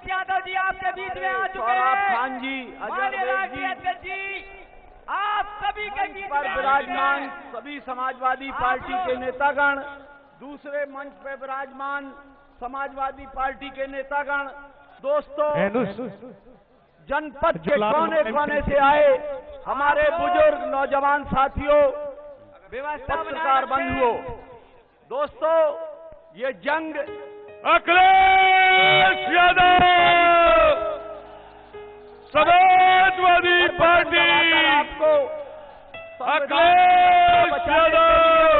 अखिलेश यादव जी आपके बीच में आ चुके हैं। खान जी, माननीय राष्ट्रीय अध्यक्ष जी, आप सभी के बीच पर विराजमान सभी समाजवादी पार्टी के नेतागण, दूसरे मंच पर विराजमान समाजवादी पार्टी के नेतागण, दोस्तों, जनपद के कोने कोने से आए हमारे बुजुर्ग नौजवान साथियों, पत्रकार बंधुओं, दोस्तों, ये जंग अखिलेश यादव समाजवादी पार्टी, आपको अखिलेश यादव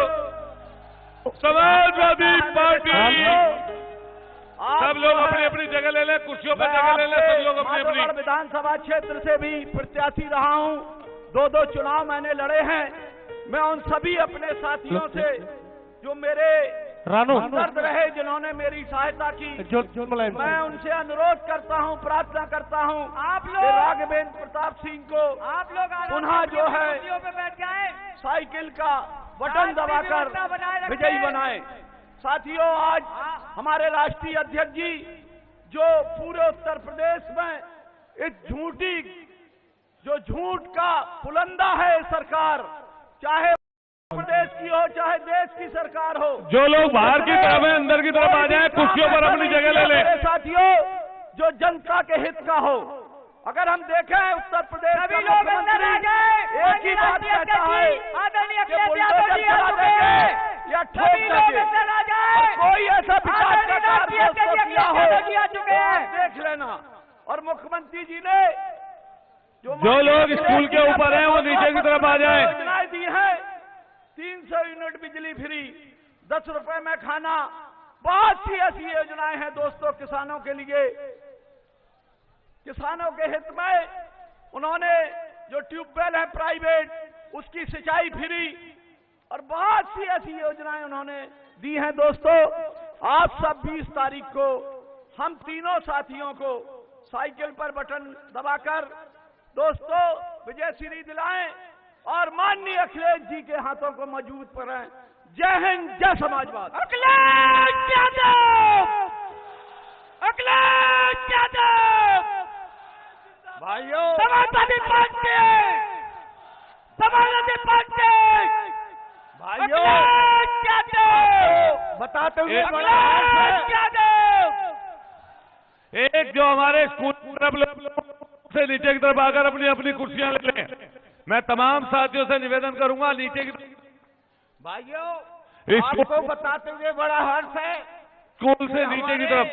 समाजवादी पार्टी। सब लोग अपनी अपनी जगह ले लें, कुर्सियों पर जगह ले लें, सब लोग अपनी अपनी। विधानसभा क्षेत्र से भी प्रत्याशी रहा हूं, 2 चुनाव मैंने लड़े हैं। मैं उन सभी अपने साथियों से जो मेरे दर्द रहे, जिन्होंने मेरी सहायता की, मैं उनसे अनुरोध करता हूं, प्रार्थना करता हूं, आप लोग राघवेंद्र प्रताप सिंह को आप लोग पुनः जो है बैठ जाए, साइकिल का बटन दबाकर विजयी बनाएं। साथियों, आज हमारे राष्ट्रीय अध्यक्ष जी जो पूरे उत्तर प्रदेश में इस झूठ का पुलंदा है सरकार, चाहे प्रदेश की हो चाहे देश की सरकार हो, जो लोग बाहर की तरफ है अंदर की तरफ आ जाए, कुर्सियों पर अपनी जगह ले लें। साथियों, जो जनता के हित का हो, अगर हम देखें उत्तर प्रदेश सभी लोग अंदर आ जाए। एक ही बात कहता है आदरणीय कि अखिलेश यादव बुलडोजर जी चला आ चुके हैं। देंगे या ठोक सभी लोग देंगे, अंदर आ जाए। और कोई ऐसा विकास का कार्य आदरणीय अखिलेश किया हो यादव जी आ चुके हैं। देख लेना। और मुख्यमंत्री जी ने जो लोग स्कूल के ऊपर हैं वो नीचे की तरफ आ जाए। योजनाएं दी हैं, 300 यूनिट बिजली फ्री, 10 रुपए में खाना, बहुत सी ऐसी योजनाएं हैं दोस्तों किसानों के लिए। किसानों के हित में उन्होंने जो ट्यूबवेल है प्राइवेट, उसकी सिंचाई फ्री, और बहुत सी ऐसी योजनाएं उन्होंने दी हैं। दोस्तों, आप सब 20 तारीख को हम तीनों साथियों को साइकिल पर बटन दबाकर दोस्तों विजय श्री दिलाएं और माननीय अखिलेश जी के हाथों को मजबूत करें। जय हिंद, जय समाजवाद। अखिलेश यादव, अखिलेश यादव, भाइयों, समाजवादी पार्टी, समाजवादी पार्टी, भाइयों, अखिलेश यादव, बताते हुए अखिलेश यादव। एक जो हमारे स्कूल से नीचे की तरफ आकर अपनी अपनी कुर्सियां ले लें। मैं तमाम साथियों से निवेदन करूंगा नीचे की भाइयों, आपको बताते हुए बड़ा हर्ष है, स्कूल से नीचे की तरफ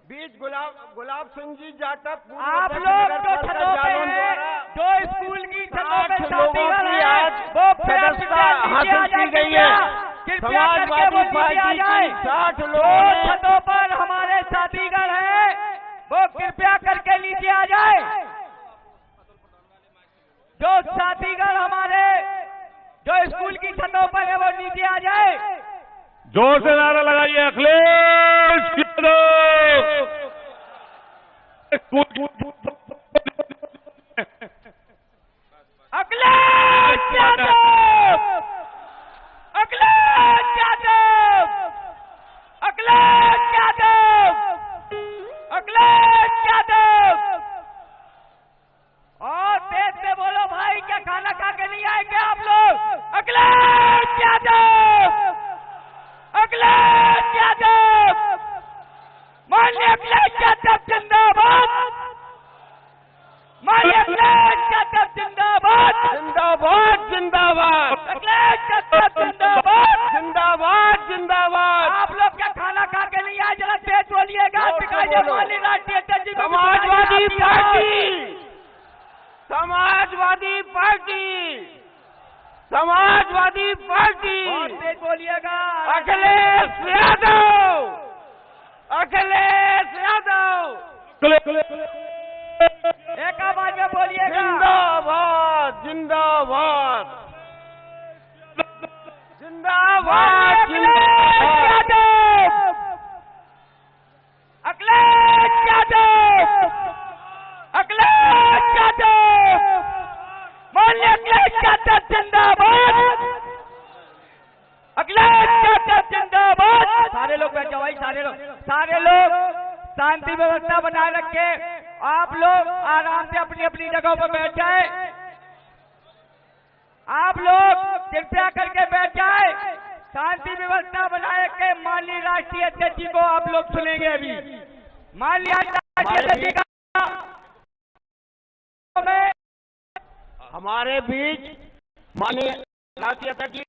बीच गुलाब सिंह जी जाटव, आप लोग जो छतों पे हैं, जो स्कूल की छतों पे साथीगण हैं, वो सदस्यता हासिल की गई है। समाजवादी पार्टी की 60 लोग छतों पर हमारे साथीगण हैं, वो कृपया करके नीचे आ जाए। जो साथीगण हमारे जो स्कूल की छतों पर है वो नीचे आ जाए। जोर से नारा लगाइए, अखिलेश यादव। अखिलेश यादव, अखिलेश यादव, अखिलेश यादव, अखिलेश यादव। और तेज से बोलो भाई, क्या खाना खा के नहीं आए क्या आप लोग? अखिलेश यादव, अखिलेश यादव, माननीय अखिलेश यादव जिंदाबाद, माननीय अखिलेश यादव जिंदाबाद, जिंदाबाद, जिंदाबाद, अखिलेश यादव जिंदाबाद, जिंदाबाद, जिंदाबाद। आप लोग क्या खाना खा के नहीं आए? जरा तेज बोलिएगा। माननीय राष्ट्रीय अध्यक्ष जी, Samajwadi Party, Samajwadi Party, Samajwadi Party, बहुत तेज बोलिएगा। अखिलेश यादव, अखिलेश यादव, एक आवाज में बोलिएगा। जिंदाबाद, जिंदाबाद, जिंदाबाद, अखिलेश यादव, अखिलेश यादव, अखिलेश यादव, माननीय अखिलेश यादव जिंदाबाद, अखिलेश यादव जिंदाबाद। सारे लोग बैठ जाओ भाई, सारे लोग शांति व्यवस्था बनाए रखे। आप लोग आराम से अपनी अपनी जगहों पर बैठ जाए। आप लोग कृपया करके बैठ जाए। शांति व्यवस्था बनाए के माननीय राष्ट्रीय अध्यक्ष जी को आप लोग सुनेंगे अभी। माननीय राष्ट्रीय अध्यक्ष जी का हमारे बीच माननीय राष्ट्रीय अध्यक्ष जी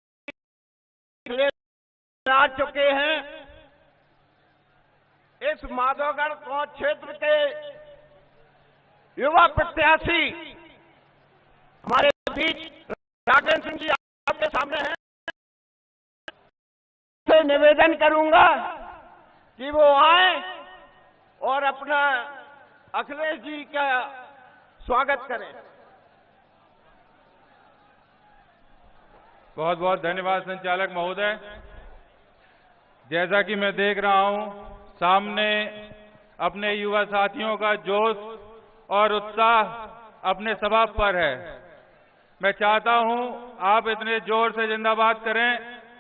आ चुके हैं। इस माधवगढ़ क्षेत्र के युवा प्रत्याशी हमारे बीच राघवेंद्र सिंह जी आपके सामने हैं। से निवेदन करूंगा कि वो आए और अपना अखिलेश जी का स्वागत करें। बहुत बहुत धन्यवाद संचालक महोदय। जैसा कि मैं देख रहा हूं सामने अपने युवा साथियों का जोश और उत्साह अपने सभा पर है। मैं चाहता हूं आप इतने जोर से जिंदाबाद करें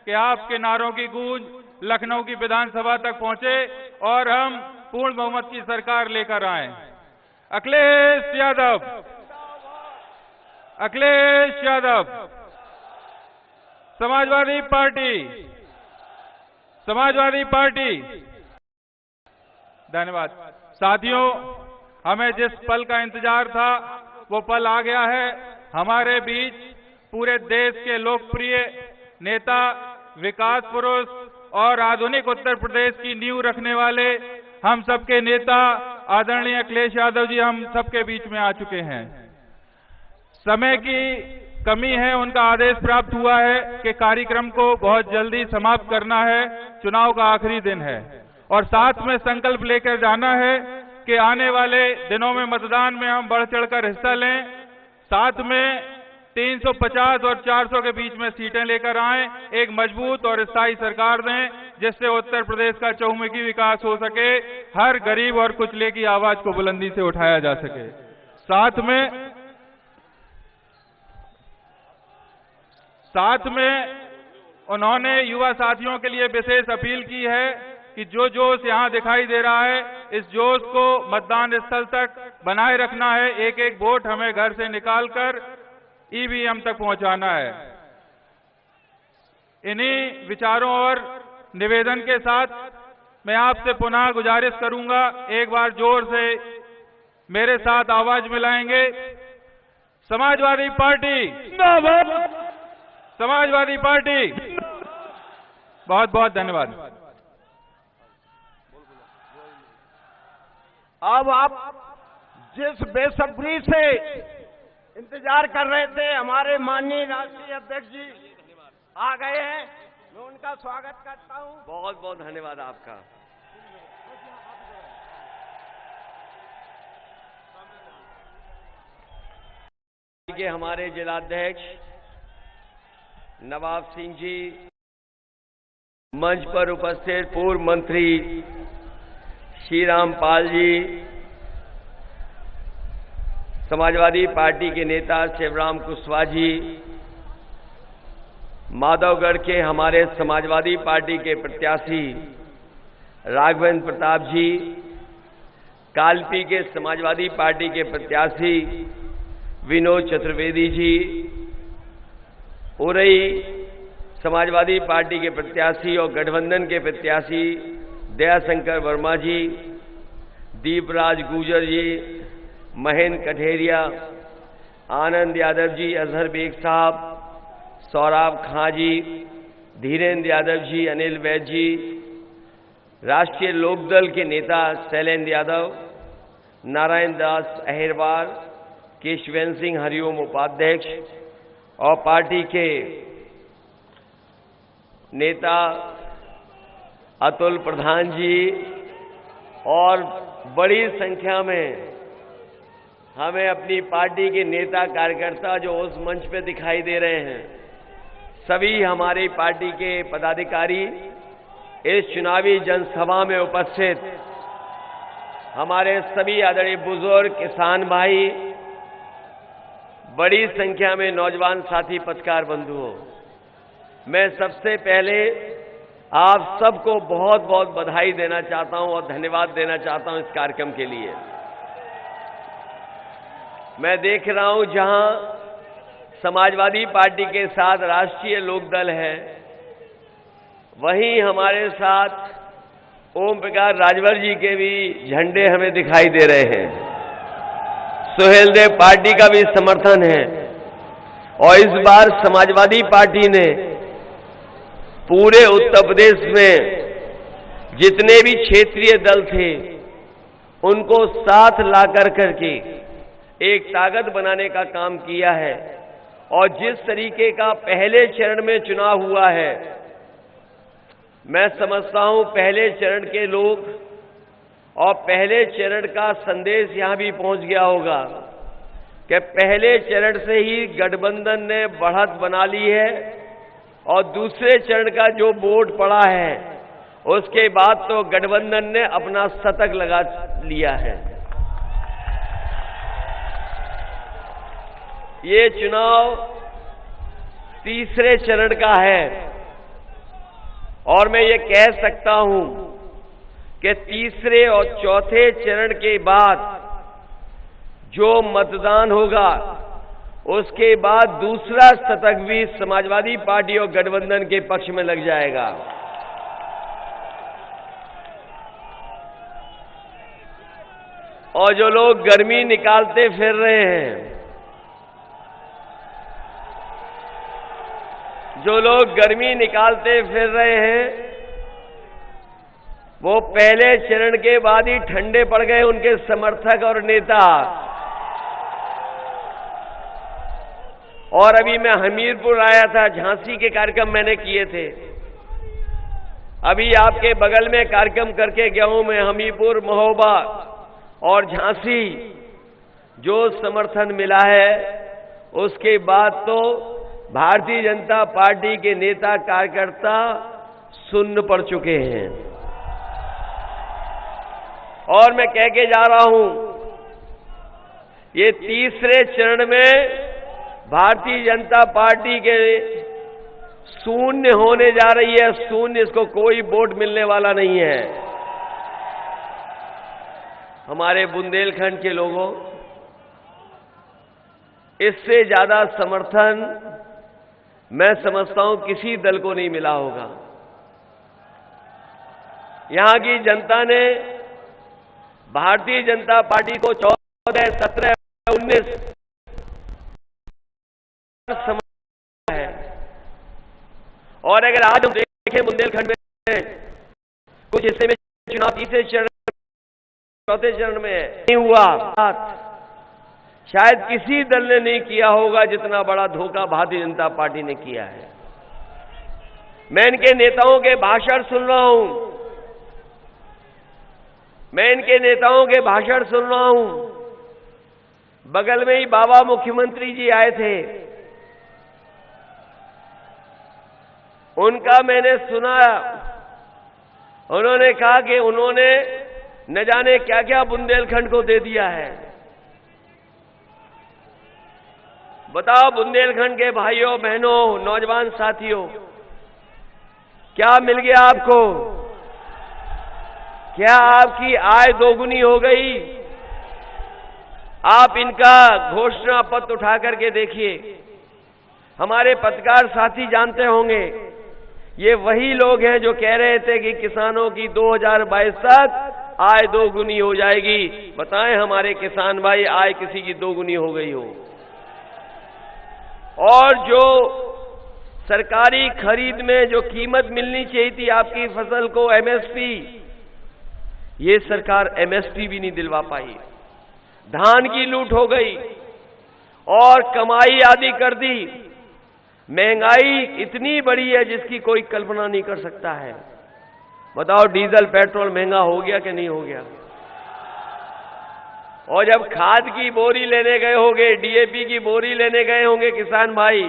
कि आपके नारों की गूंज लखनऊ की विधानसभा तक पहुंचे और हम पूर्ण बहुमत की सरकार लेकर आए। Akhilesh Yadav, Akhilesh Yadav, Samajwadi Party, Samajwadi party. धन्यवाद साथियों, हमें जिस पल का इंतजार था वो पल आ गया है। हमारे बीच पूरे देश के लोकप्रिय नेता, विकास पुरुष और आधुनिक उत्तर प्रदेश की नींव रखने वाले हम सबके नेता आदरणीय अखिलेश यादव जी हम सबके बीच में आ चुके हैं। समय की कमी है, उनका आदेश प्राप्त हुआ है कि कार्यक्रम को बहुत जल्दी समाप्त करना है। चुनाव का आखिरी दिन है और साथ में संकल्प लेकर जाना है कि आने वाले दिनों में मतदान में हम बढ़ चढ़कर हिस्सा लें। साथ में 350 और 400 के बीच में सीटें लेकर आएं, एक मजबूत और स्थायी सरकार दें जिससे उत्तर प्रदेश का चहुमुखी विकास हो सके, हर गरीब और कुचले की आवाज को बुलंदी से उठाया जा सके। साथ में उन्होंने युवा साथियों के लिए विशेष अपील की है कि जो जोश यहां दिखाई दे रहा है, इस जोश को मतदान स्थल तक बनाए रखना है। एक एक वोट हमें घर से निकालकर ईवीएम तक पहुंचाना है। इन्हीं विचारों और निवेदन के साथ मैं आपसे पुनः गुजारिश करूंगा, एक बार जोर से मेरे साथ आवाज मिलाएंगे। समाजवादी पार्टी जिंदाबाद, समाजवादी पार्टी। बहुत बहुत धन्यवाद। अब आप जिस बेसब्री से इंतजार कर रहे थे, हमारे माननीय राष्ट्रीय अध्यक्ष जी आ गए हैं। मैं उनका स्वागत करता हूं। बहुत बहुत धन्यवाद आपका। के हमारे जिलाध्यक्ष नवाब सिंह जी, मंच पर उपस्थित पूर्व मंत्री श्री रामपाल जी, समाजवादी पार्टी के नेता शिवराम कुशवाहा जी, माधवगढ़ के हमारे समाजवादी पार्टी के प्रत्याशी राघवेंद्र प्रताप जी, कालपी के समाजवादी पार्टी के प्रत्याशी विनोद चतुर्वेदी जी, उरई समाजवादी पार्टी के प्रत्याशी और गठबंधन के प्रत्याशी दयाशंकर वर्मा जी, दीपराज गुजर जी, महेंद्र कठेरिया, आनंद यादव जी, अजहर बेग साहब, सौरभ खां जी, धीरेन्द्र यादव जी, अनिल वैद जी, राष्ट्रीय लोकदल के नेता शैलेंद्र यादव, नारायण दास अहिरवार, केशवेंद्र सिंह हरिओम उपाध्यक्ष और पार्टी के नेता अतुल प्रधान जी और बड़ी संख्या में हमें अपनी पार्टी के नेता कार्यकर्ता जो उस मंच पे दिखाई दे रहे हैं, सभी हमारी पार्टी के पदाधिकारी इस चुनावी जनसभा में उपस्थित, हमारे सभी आदरणीय बुजुर्ग, किसान भाई, बड़ी संख्या में नौजवान साथी, पत्रकार बंधुओं, मैं सबसे पहले आप सबको बहुत बहुत बधाई देना चाहता हूं और धन्यवाद देना चाहता हूं इस कार्यक्रम के लिए। मैं देख रहा हूं जहां समाजवादी पार्टी के साथ राष्ट्रीय लोकदल है, वहीं हमारे साथ ओम प्रकाश राजभर जी के भी झंडे हमें दिखाई दे रहे हैं। सुहेल देव पार्टी का भी समर्थन है और इस बार समाजवादी पार्टी ने पूरे उत्तर प्रदेश में जितने भी क्षेत्रीय दल थे उनको साथ लाकर करके एक ताकत बनाने का काम किया है। और जिस तरीके का पहले चरण में चुनाव हुआ है, मैं समझता हूं पहले चरण के लोग और पहले चरण का संदेश यहां भी पहुंच गया होगा कि पहले चरण से ही गठबंधन ने बढ़त बना ली है और दूसरे चरण का जो वोट पड़ा है उसके बाद तो गठबंधन ने अपना शतक लगा लिया है। ये चुनाव तीसरे चरण का है और मैं ये कह सकता हूं कि तीसरे और चौथे चरण के बाद जो मतदान होगा उसके बाद दूसरा शतक भी समाजवादी पार्टी और गठबंधन के पक्ष में लग जाएगा। और जो लोग गर्मी निकालते फिर रहे हैं, जो लोग गर्मी निकालते फिर रहे हैं, वो पहले चरण के बाद ही ठंडे पड़ गए उनके समर्थक और नेता। और अभी मैं हमीरपुर आया था, झांसी के कार्यक्रम मैंने किए थे। अभी आपके बगल में कार्यक्रम करके गया हूं मैं, हमीरपुर, महोबा और झांसी। जो समर्थन मिला है उसके बाद तो भारतीय जनता पार्टी के नेता कार्यकर्ता सुन्न पड़ चुके हैं। और मैं कह के जा रहा हूं, ये तीसरे चरण में भारतीय जनता पार्टी के शून्य होने जा रही है। शून्य, इसको कोई वोट मिलने वाला नहीं है। हमारे बुंदेलखंड के लोगों, इससे ज्यादा समर्थन मैं समझता हूं किसी दल को नहीं मिला होगा। यहां की जनता ने भारतीय जनता पार्टी को 14, 17, 19 है। और अगर आज हम देखें बुंदेलखंड में कुछ हिस्से में चुनाव तीसरे चरण, चौथे चरण में नहीं हुआ, शायद किसी दल ने नहीं किया होगा जितना बड़ा धोखा भारतीय जनता पार्टी ने किया है। मैं इनके नेताओं के भाषण सुन रहा हूं, मैं इनके नेताओं के भाषण सुन रहा हूं। बगल में ही बाबा मुख्यमंत्री जी आए थे, उनका मैंने सुना। उन्होंने कहा कि उन्होंने न जाने क्या क्या बुंदेलखंड को दे दिया है। बताओ बुंदेलखंड के भाइयों बहनों, नौजवान साथियों, क्या मिल गया आपको? क्या आपकी आय दोगुनी हो गई? आप इनका घोषणा पत्र उठा करके देखिए। हमारे पत्रकार साथी जानते होंगे, ये वही लोग हैं जो कह रहे थे कि किसानों की 2022 तक आय दोगुनी हो जाएगी। बताएं हमारे किसान भाई, आय किसी की दोगुनी हो गई हो? और जो सरकारी खरीद में जो कीमत मिलनी चाहिए थी आपकी फसल को, एमएसपी, ये सरकार एमएसपी भी नहीं दिलवा पाई। धान की लूट हो गई और कमाई आदि कर दी। महंगाई इतनी बड़ी है जिसकी कोई कल्पना नहीं कर सकता है। बताओ डीजल पेट्रोल महंगा हो गया कि नहीं हो गया? और जब खाद की बोरी लेने गए होंगे, डीएपी की बोरी लेने गए होंगे किसान भाई,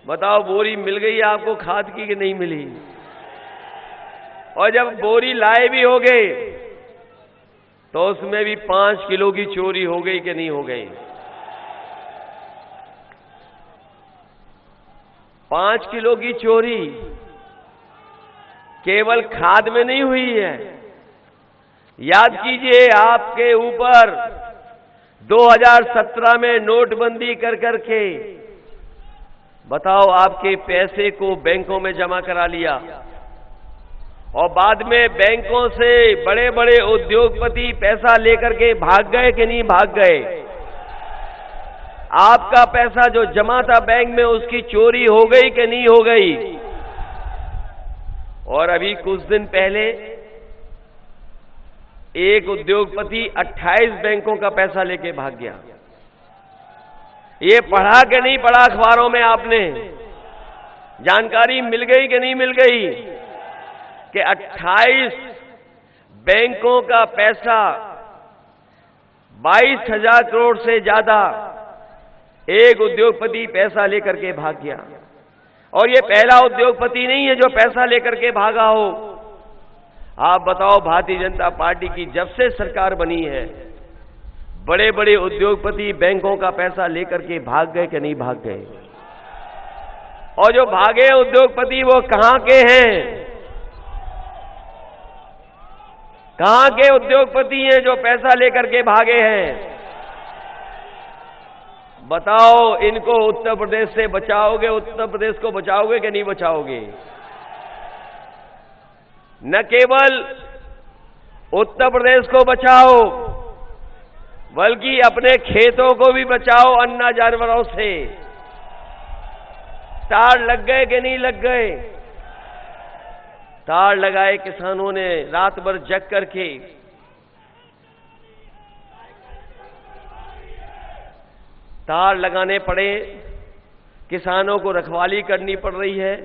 बताओ बोरी मिल गई आपको खाद की कि नहीं मिली? और जब बोरी लाए भी होगे तो उसमें भी 5 किलो की चोरी हो गई कि नहीं हो गई? 5 किलो की चोरी केवल खाद में नहीं हुई है। याद कीजिए, आपके ऊपर 2017 में नोटबंदी कर करके बताओ आपके पैसे को बैंकों में जमा करा लिया और बाद में बैंकों से बड़े बड़े उद्योगपति पैसा लेकर के भाग गए कि नहीं भाग गए? आपका पैसा जो जमा था बैंक में उसकी चोरी हो गई कि नहीं हो गई? और अभी कुछ दिन पहले एक उद्योगपति 28 बैंकों का पैसा लेके भाग गया। ये पढ़ा कि नहीं पढ़ा अखबारों में आपने? जानकारी मिल गई कि नहीं मिल गई कि 28 बैंकों का पैसा 22,000 करोड़ से ज्यादा एक उद्योगपति पैसा लेकर के भाग गया। और ये पहला उद्योगपति नहीं है जो पैसा लेकर के भागा हो। आप बताओ, भारतीय जनता पार्टी की जब से सरकार बनी है बड़े बड़े उद्योगपति बैंकों का पैसा लेकर के भाग गए कि नहीं भाग गए? और जो भागे उद्योगपति वो कहां के हैं? कहां के उद्योगपति हैं जो पैसा लेकर के भागे हैं? बताओ, इनको उत्तर प्रदेश से बचाओगे? उत्तर प्रदेश को बचाओगे कि नहीं बचाओगे? न केवल उत्तर प्रदेश को बचाओ बल्कि अपने खेतों को भी बचाओ अन्ना जानवरों से। तार लग गए कि नहीं लग गए? तार लगाए किसानों ने रात भर जग करके। तार लगाने पड़े, किसानों को रखवाली करनी पड़ रही है।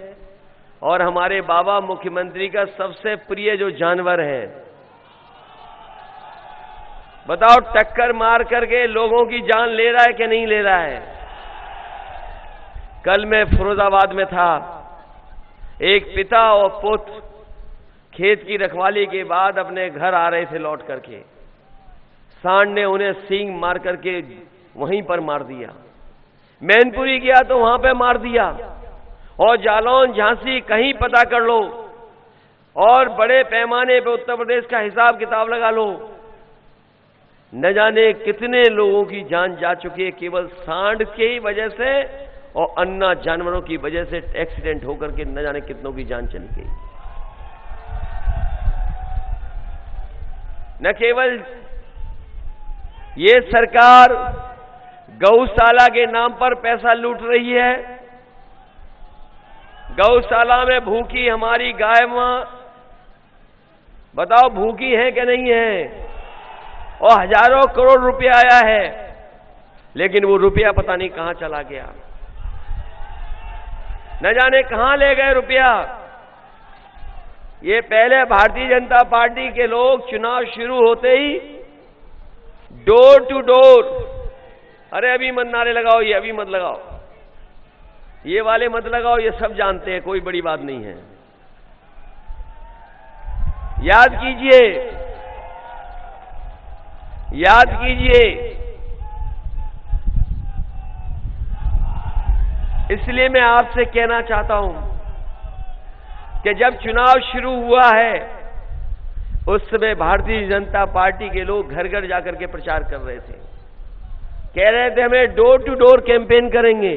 और हमारे बाबा मुख्यमंत्री का सबसे प्रिय जो जानवर है, बताओ, टक्कर मार करके लोगों की जान ले रहा है कि नहीं ले रहा है? कल मैं फिरोजाबाद में था, एक पिता और पुत्र खेत की रखवाली के बाद अपने घर आ रहे थे लौट करके। सांड ने उन्हें सींग मार करके वहीं पर मार दिया। मैनपुरी गया तो वहां पे मार दिया। और जालौन, झांसी, कहीं पता कर लो और बड़े पैमाने पे उत्तर प्रदेश का हिसाब किताब लगा लो, न जाने कितने लोगों की जान जा चुकी है केवल सांड की वजह से और अन्ना जानवरों की वजह से एक्सीडेंट होकर के न जाने कितनों की जान चली गई। न केवल ये सरकार गौशाला के नाम पर पैसा लूट रही है। गौशाला में भूखी हमारी गाय मां, बताओ भूखी है कि नहीं है? और हजारों करोड़ रुपया आया है, लेकिन वो रुपया पता नहीं कहां चला गया, न जाने कहां ले गए रुपया। ये पहले भारतीय जनता पार्टी के लोग चुनाव शुरू होते ही डोर टू डोर, अरे अभी मत नारे लगाओ, ये अभी मत लगाओ, ये वाले मत लगाओ, ये सब जानते हैं, कोई बड़ी बात नहीं है। याद कीजिए, याद कीजिए, इसलिए मैं आपसे कहना चाहता हूं कि जब चुनाव शुरू हुआ है उस समय भारतीय जनता पार्टी के लोग घर घर जाकर के प्रचार कर रहे थे, कह रहे थे हमें डोर टू डोर कैंपेन करेंगे।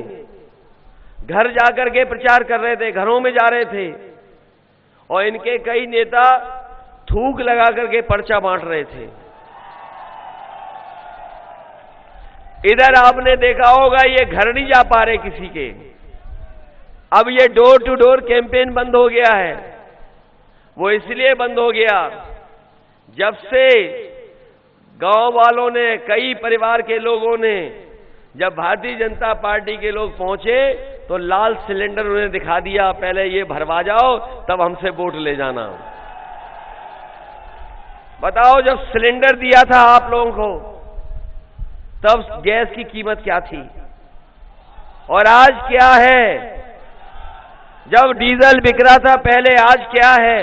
घर जाकर के प्रचार कर रहे थे, घरों में जा रहे थे और इनके कई नेता थूक लगा करके पर्चा बांट रहे थे। इधर आपने देखा होगा ये घर नहीं जा पा रहे किसी के। अब ये डोर टू डोर कैंपेन बंद हो गया है। वो इसलिए बंद हो गया जब से गांव वालों ने, कई परिवार के लोगों ने, जब भारतीय जनता पार्टी के लोग पहुंचे तो लाल सिलेंडर उन्हें दिखा दिया, पहले ये भरवा जाओ तब हमसे वोट ले जाना। बताओ, जब सिलेंडर दिया था आप लोगों को तब गैस की कीमत क्या थी और आज क्या है? जब डीजल बिक रहा था पहले, आज क्या है?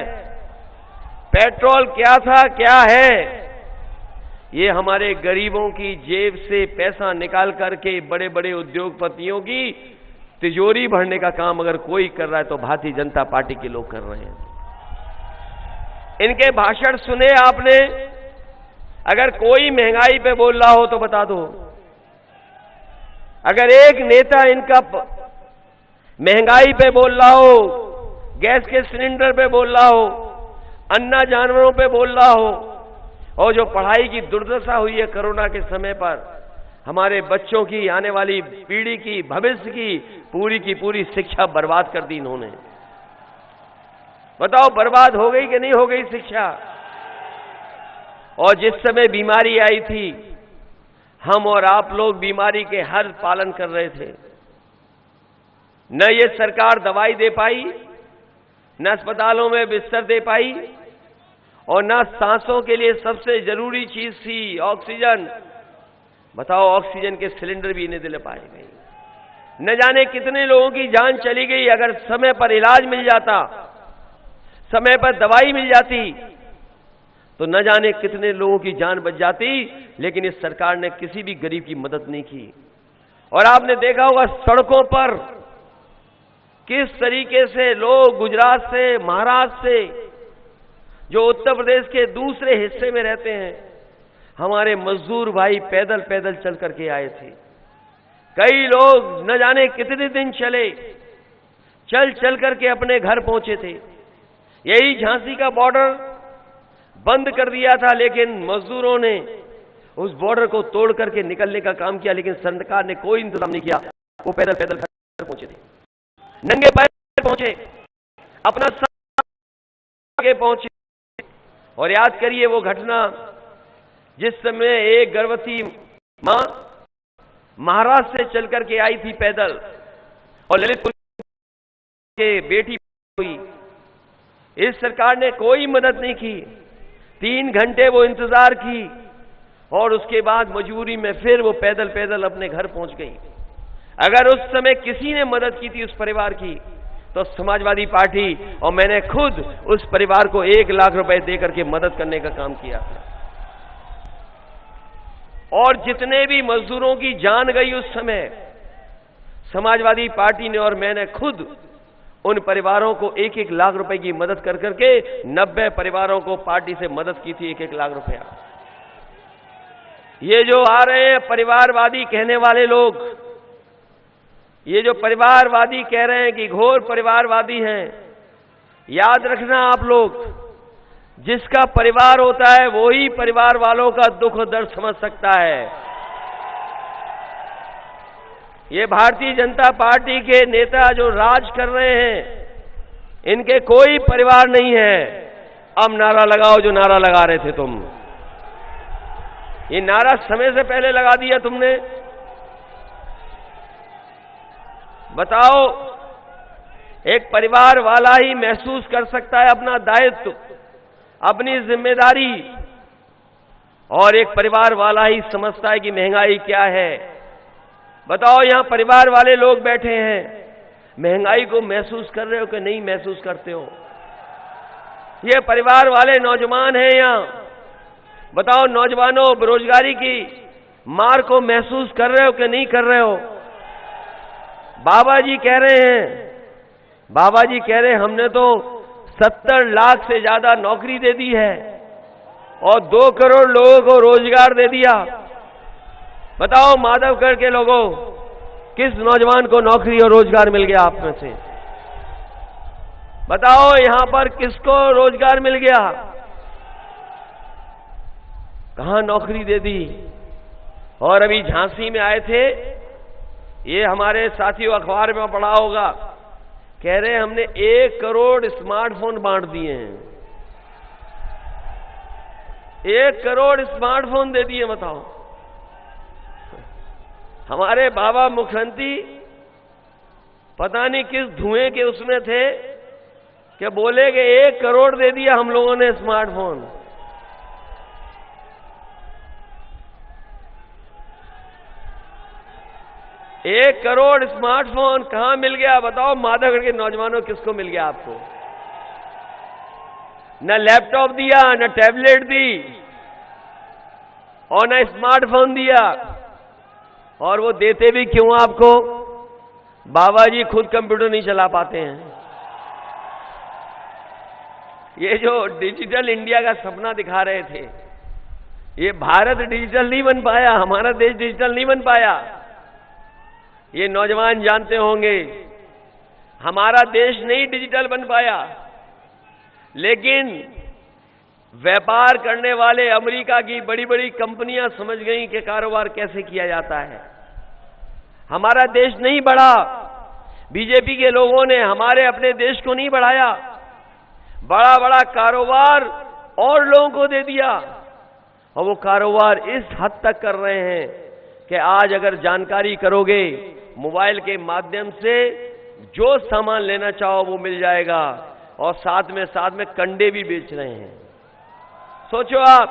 पेट्रोल क्या था, क्या है? ये हमारे गरीबों की जेब से पैसा निकाल करके बड़े बड़े उद्योगपतियों की तिजोरी भरने का काम अगर कोई कर रहा है तो भारतीय जनता पार्टी के लोग कर रहे हैं। इनके भाषण सुने आपने? अगर कोई महंगाई पे बोल रहा हो तो बता दो। अगर एक नेता इनका महंगाई पे बोल रहा हो, गैस के सिलेंडर पे बोल रहा हो, अन्ना जानवरों पे बोल रहा हो, और जो पढ़ाई की दुर्दशा हुई है कोरोना के समय पर, हमारे बच्चों की, आने वाली पीढ़ी की, भविष्य की पूरी शिक्षा बर्बाद कर दी इन्होंने। बताओ बर्बाद हो गई कि नहीं हो गई शिक्षा? और जिस समय बीमारी आई थी, हम और आप लोग बीमारी के हर पालन कर रहे थे। न ये सरकार दवाई दे पाई, न अस्पतालों में बिस्तर दे पाई, और न सांसों के लिए सबसे जरूरी चीज थी ऑक्सीजन। बताओ ऑक्सीजन के सिलेंडर भी इन्हें दिले पाए गए। न जाने कितने लोगों की जान चली गई। अगर समय पर इलाज मिल जाता, समय पर दवाई मिल जाती, तो न जाने कितने लोगों की जान बच जाती। लेकिन इस सरकार ने किसी भी गरीब की मदद नहीं की। और आपने देखा होगा सड़कों पर किस तरीके से लोग गुजरात से, महाराष्ट्र से, जो उत्तर प्रदेश के दूसरे हिस्से में रहते हैं, हमारे मजदूर भाई पैदल पैदल चल करके आए थे। कई लोग न जाने कितने दिन चले, चल चल करके अपने घर पहुंचे थे। यही झांसी का बॉर्डर बंद कर दिया था, लेकिन मजदूरों ने उस बॉर्डर को तोड़ करके निकलने का काम किया, लेकिन सरकार ने कोई इंतजाम नहीं किया। वो पैदल पैदल घर पहुंचे थे, नंगे पैर पहुंचे, अपना आगे पहुंचे। और याद करिए वो घटना जिस समय एक गर्भवती मां महाराष्ट्र से चल करके आई थी पैदल, और ललितपुर के बेटी हुई। इस सरकार ने कोई मदद नहीं की। 3 घंटे वो इंतजार की, और उसके बाद मजबूरी में फिर वो पैदल पैदल अपने घर पहुंच गई। अगर उस समय किसी ने मदद की थी उस परिवार की, तो समाजवादी पार्टी और मैंने खुद उस परिवार को 1 लाख रुपए देकर के मदद करने का काम किया। और जितने भी मजदूरों की जान गई उस समय, समाजवादी पार्टी ने और मैंने खुद उन परिवारों को 1-1 लाख रुपए की मदद कर करके 90 परिवारों को पार्टी से मदद की थी 1-1 लाख रुपया। ये जो आ रहे हैं परिवारवादी कहने वाले लोग, ये जो परिवारवादी कह रहे हैं कि घोर परिवारवादी हैं, याद रखना आप लोग, जिसका परिवार होता है वो ही परिवार वालों का दुख और दर्द समझ सकता है। ये भारतीय जनता पार्टी के नेता जो राज कर रहे हैं, इनके कोई परिवार नहीं है। अब नारा लगाओ जो नारा लगा रहे थे तुम। ये नारा समय से पहले लगा दिया तुमने। बताओ, एक परिवार वाला ही महसूस कर सकता है अपना दायित्व, अपनी जिम्मेदारी, और एक परिवार वाला ही समझता है कि महंगाई क्या है। बताओ, यहां परिवार वाले लोग बैठे हैं, महंगाई को महसूस कर रहे हो कि नहीं महसूस करते हो? ये परिवार वाले नौजवान हैं यहां। बताओ नौजवानों, बेरोजगारी की मार को महसूस कर रहे हो कि नहीं कर रहे हो? बाबा जी कह रहे हैं हमने तो 70 लाख से ज्यादा नौकरी दे दी है और 2 करोड़ लोगों को रोजगार दे दिया। बताओ माधवगढ़ के लोगों, किस नौजवान को नौकरी और रोजगार मिल गया आप में से? बताओ यहां पर किसको रोजगार मिल गया? कहां नौकरी दे दी? और अभी झांसी में आए थे, ये हमारे साथियों अखबार में पढ़ा होगा, कह रहे हैं हमने 1 करोड़ स्मार्टफोन बांट दिए हैं। 1 करोड़ स्मार्टफोन दे दिए। बताओ, हमारे बाबा मुख्यमंत्री पता नहीं किस धुएं के उसमें थे कि बोले कि 1 करोड़ दे दिया हम लोगों ने स्मार्टफोन। एक करोड़ स्मार्टफोन कहां मिल गया? बताओ माधवगढ़ के नौजवानों, किसको मिल गया आपको? न लैपटॉप दिया, न टैबलेट दी, और न स्मार्टफोन दिया। और वो देते भी क्यों आपको? बाबा जी खुद कंप्यूटर नहीं चला पाते हैं। ये जो डिजिटल इंडिया का सपना दिखा रहे थे, ये भारत डिजिटल नहीं बन पाया, हमारा देश डिजिटल नहीं बन पाया। ये नौजवान जानते होंगे, हमारा देश नहीं डिजिटल बन पाया, लेकिन व्यापार करने वाले अमेरिका की बड़ी बड़ी कंपनियां समझ गई कि कारोबार कैसे किया जाता है। हमारा देश नहीं बढ़ा, बीजेपी के लोगों ने हमारे अपने देश को नहीं बढ़ाया, बड़ा बड़ा कारोबार और लोगों को दे दिया, और वो कारोबार इस हद तक कर रहे हैं कि आज अगर जानकारी करोगे मोबाइल के माध्यम से, जो सामान लेना चाहो वो मिल जाएगा, और साथ में कंडे भी बेच रहे हैं। सोचो आप,